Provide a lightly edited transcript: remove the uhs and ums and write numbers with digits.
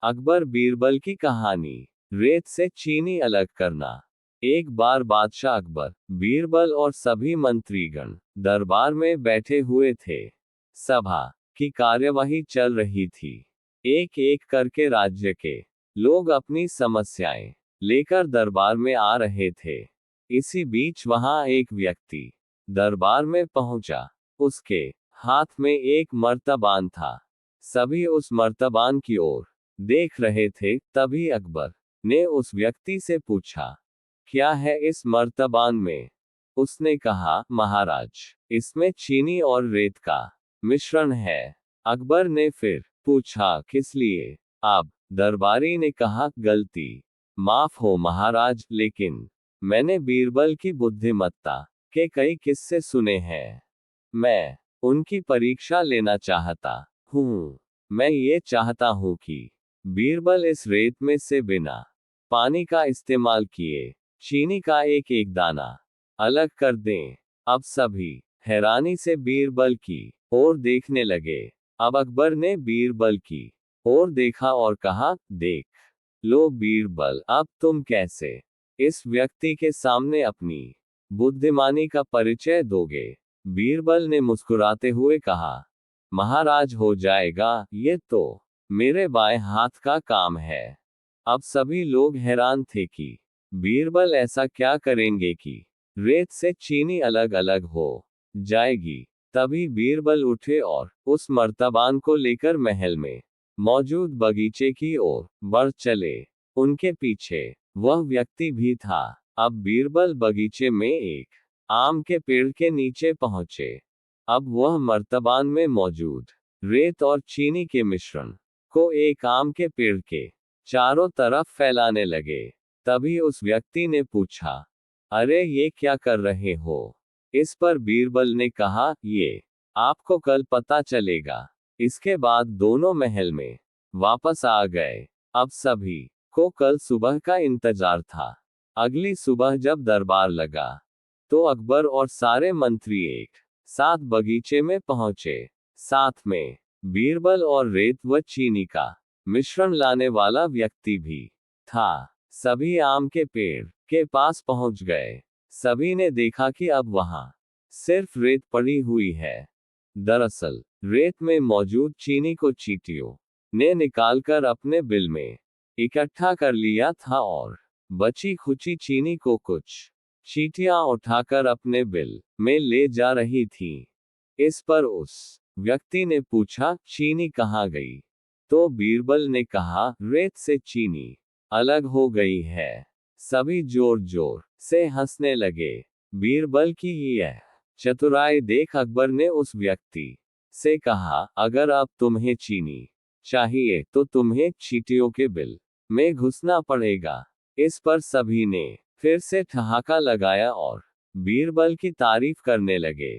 अकबर बीरबल की कहानी। रेत से चीनी अलग करना। एक बार बादशाह अकबर, बीरबल और सभी मंत्रीगण दरबार में बैठे हुए थे। सभा की कार्यवाही चल रही थी। एक एक करके राज्य के लोग अपनी समस्याएं लेकर दरबार में आ रहे थे। इसी बीच वहां एक व्यक्ति दरबार में पहुंचा। उसके हाथ में एक मर्तबान था। सभी उस मर्तबान की ओर देख रहे थे। तभी अकबर ने उस व्यक्ति से पूछा, क्या है इस मर्तबान में? उसने कहा, महाराज, इसमें चीनी और रेत का मिश्रण है। अकबर ने फिर पूछा, किस लिए? अब दरबारी ने कहा, गलती माफ हो महाराज, लेकिन मैंने बीरबल की बुद्धिमत्ता के कई किस्से सुने हैं। मैं उनकी परीक्षा लेना चाहता हूँ। मैं ये चाहता हूँ कि बीरबल इस रेत में से बिना पानी का इस्तेमाल किए चीनी का एक एक दाना अलग कर दें। अब सभी हैरानी से बीरबल की ओर देखने लगे। अब अकबर ने बीरबल की ओर देखा और कहा, देख लो बीरबल, अब तुम कैसे इस व्यक्ति के सामने अपनी बुद्धिमानी का परिचय दोगे? बीरबल ने मुस्कुराते हुए कहा, महाराज, हो जाएगा, ये तो मेरे बाएं हाथ का काम है। अब सभी लोग हैरान थे कि बीरबल ऐसा क्या करेंगे कि रेत से चीनी अलग अलग हो जाएगी। तभी बीरबल उठे और उस मर्तबान को लेकर महल में मौजूद बगीचे की ओर बढ़ चले। उनके पीछे वह व्यक्ति भी था। अब बीरबल बगीचे में एक आम के पेड़ के नीचे पहुंचे। अब वह मर्तबान में मौजूद रेत और चीनी के मिश्रण को एक आम के पेड़ के चारों तरफ फैलाने लगे। तभी उस व्यक्ति ने पूछा, अरे ये क्या कर रहे हो? इस पर बीरबल ने कहा, ये आपको कल पता चलेगा। इसके बाद दोनों महल में वापस आ गए। अब सभी को कल सुबह का इंतजार था। अगली सुबह जब दरबार लगा तो अकबर और सारे मंत्री एक साथ बगीचे में पहुंचे। साथ में बीरबल और रेत व चीनी का मिश्रण लाने वाला व्यक्ति भी था। सभी आम के पेड़ के पास पहुंच गए। सभी ने देखा कि अब वहां सिर्फ रेत पड़ी हुई है। दरअसल रेत में मौजूद चीनी को चींटियों ने निकालकर अपने बिल में इकट्ठा कर लिया था और बची खुची चीनी को कुछ चींटियां उठाकर अपने बिल में ले जा रही थीं। इस पर उस व्यक्ति ने पूछा, चीनी कहाँ गई? तो बीरबल ने कहा, रेत से चीनी अलग हो गई है। सभी जोर जोर से हंसने लगे। बीरबल की यह चतुराई देख अकबर ने उस व्यक्ति से कहा, अगर अब तुम्हें चीनी चाहिए तो तुम्हें चींटियों के बिल में घुसना पड़ेगा। इस पर सभी ने फिर से ठहाका लगाया और बीरबल की तारीफ करने लगे।